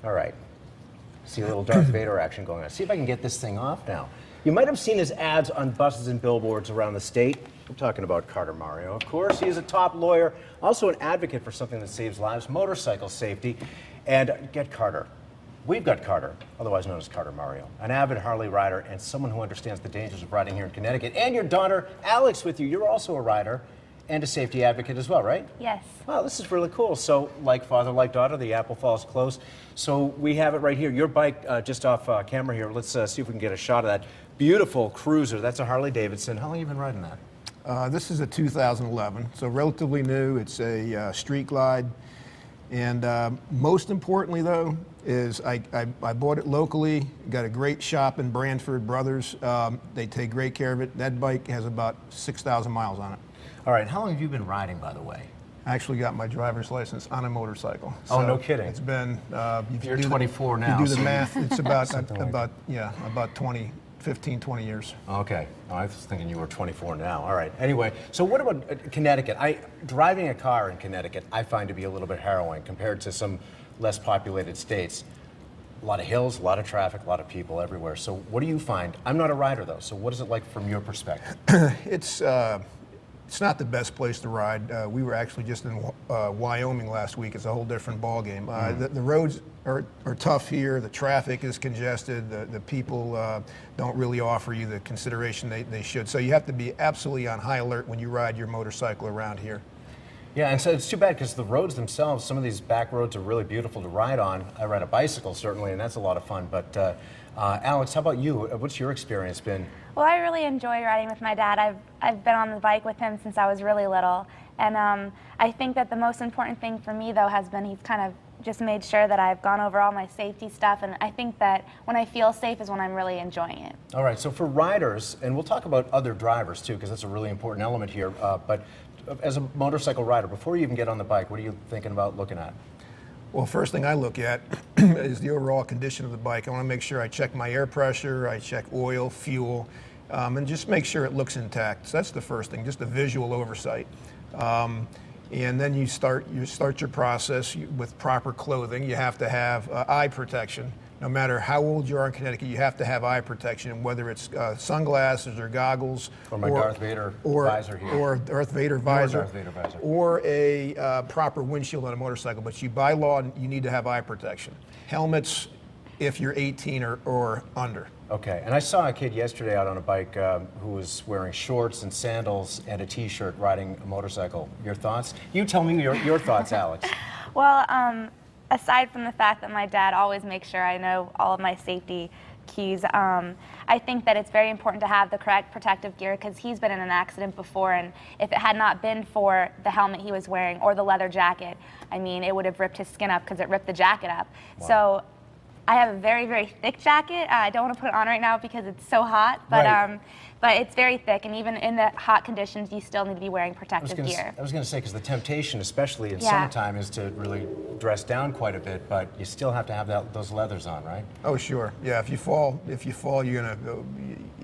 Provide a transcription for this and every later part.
All right. See a little Darth Vader action going on. See if I can get this thing off now. You might have seen his ads on buses and billboards around the state. I'm talking about Carter Mario. Of course, he is a top lawyer, also an advocate for something that saves lives, motorcycle safety. And get Carter. We've got Carter, otherwise known as Carter Mario, an avid Harley rider and someone who understands the dangers of riding here in Connecticut. And your daughter, Alex, with you. You're also a rider and a safety advocate as well, right? Yes. Wow, this is really cool. So, like father, like daughter, the apple falls close. So we have it right here. Your bike, just off camera here. Let's see if we can get a shot of that beautiful cruiser. That's a Harley Davidson. How long have you been riding that? This is a 2011, so relatively new. It's a street glide. And most importantly, though, is I bought it locally, got a great shop in Branford Brothers. They take great care of it. That bike has about 6,000 miles on it. All right, how long have you been riding, by the way? I actually got my driver's license on a motorcycle. Oh, So no kidding. It's been, You're 24 now. You do the so math, it's about, something like about 15, 20 years. Okay. Oh, I was thinking you were 24 now. All right. Anyway, so what about Connecticut? Driving a car in Connecticut, I find to be a little bit harrowing compared to some less populated states. A lot of hills, a lot of traffic, a lot of people everywhere. So what do you find? I'm not a rider, though, so what is it like from your perspective? It's not the best place to ride. We were actually just in Wyoming last week. It's a whole different ballgame. The roads are tough here. The traffic is congested. The people don't really offer you the consideration they should. So you have to be absolutely on high alert when you ride your motorcycle around here. Yeah, and so it's too bad because the roads themselves, some of these back roads are really beautiful to ride on. I ride a bicycle, certainly, and that's a lot of fun. But Alex, how about you? What's your experience been? Well, I really enjoy riding with my dad. I've been on the bike with him since I was really little. And I think that the most important thing for me, though, has been he's kind of just made sure that I've gone over all my safety stuff. And I think that when I feel safe is when I'm really enjoying it. All right, so for riders, and we'll talk about other drivers, too, because that's a really important element here. But as a motorcycle rider, before you even get on the bike, what are you thinking about looking at? Well, first thing I look at is the overall condition of the bike. I want to make sure I check my air pressure, I check oil, fuel, and just make sure it looks intact. So that's the first thing, just a visual oversight. And then you start your process with proper clothing. You have to have eye protection. No matter how old you are in Connecticut, you have to have eye protection, whether it's sunglasses or goggles, or my Darth Vader visor here, or Darth Vader visor, or a proper windshield on a motorcycle. But by law, you need to have eye protection. Helmets, if you're 18 or under. Okay, and I saw a kid yesterday out on a bike who was wearing shorts and sandals and a T-shirt riding a motorcycle. Your thoughts? You tell me your thoughts, Alex. Well, aside from the fact that my dad always makes sure I know all of my safety cues, I think that it's very important to have the correct protective gear because he's been in an accident before, and if it had not been for the helmet he was wearing or the leather jacket, I mean, it would have ripped his skin up because it ripped the jacket up. Wow. So I have a very, very thick jacket. I don't want to put it on right now because it's so hot, but right. But it's very thick, and even in the hot conditions, you still need to be wearing protective gear. I was going to say, because the temptation, especially in summertime, is to really dress down quite a bit, but you still have to have those leathers on, right? Oh, sure. Yeah, if you fall, you're gonna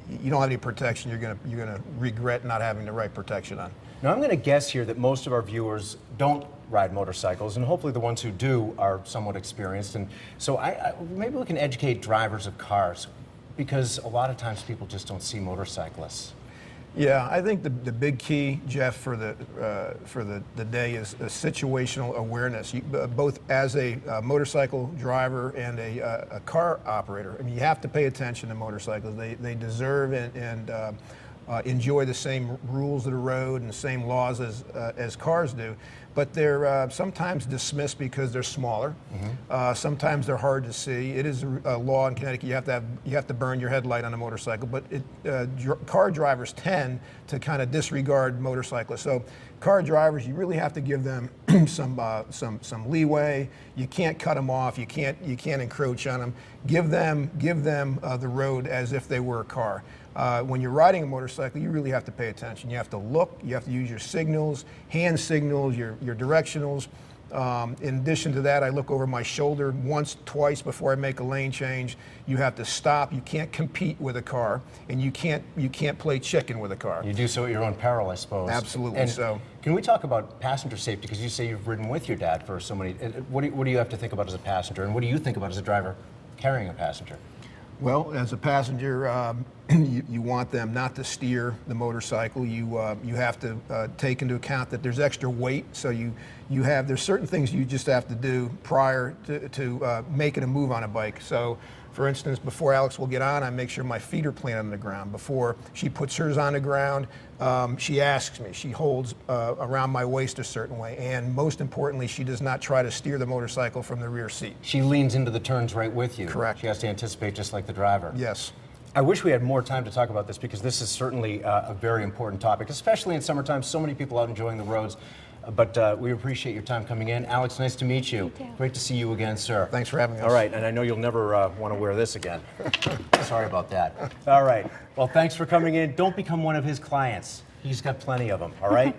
you don't have any protection. You're gonna regret not having the right protection on. Now, I'm going to guess here that most of our viewers don't ride motorcycles, and hopefully the ones who do are somewhat experienced. And so maybe we can educate drivers of cars, because a lot of times people just don't see motorcyclists. Yeah, I think the big key, Jeff, for the day is situational awareness. Both as a motorcycle driver and a car operator. I mean, you have to pay attention to motorcycles. They deserve and enjoy the same rules of the road and the same laws as cars do, but they're sometimes dismissed because they're smaller. Mm-hmm. Sometimes they're hard to see. It is a law in Connecticut. You have to burn your headlight on a motorcycle, but car drivers tend to kind of disregard motorcyclists. So car drivers, you really have to give them some leeway. You can't cut them off. You can't encroach on them. Give them the road as if they were a car. When you're riding a motorcycle, you really have to pay attention. You have to look, you have to use your signals, hand signals, your directionals, In addition to that, I look over my shoulder once, twice before I make a lane change. You have to stop. You can't compete with a car, and you can't play chicken with a car. You do so at your own peril, I suppose. Absolutely. And so, can we talk about passenger safety? Because you say you've ridden with your dad for so many. What do you have to think about as a passenger, and what do you think about as a driver carrying a passenger? well, as a passenger, you want them not to steer the motorcycle. You have to take into account that there's extra weight. So there's certain things you just have to do prior to making a move on a bike. So, for instance, before Alex will get on, I make sure my feet are planted on the ground. Before she puts hers on the ground, she asks me. She holds around my waist a certain way. And most importantly, she does not try to steer the motorcycle from the rear seat. She leans into the turns right with you. Correct. She has to anticipate just like the driver. Yes. I wish we had more time to talk about this because this is certainly a very important topic, especially in summertime. So many people out enjoying the roads. But we appreciate your time coming in. Alex, nice to meet you. Thank you. Great to see you again, sir. Thanks for having us. All right, and I know you'll never want to wear this again. Sorry about that. All right. Well, thanks for coming in. Don't become one of his clients. He's got plenty of them, all right?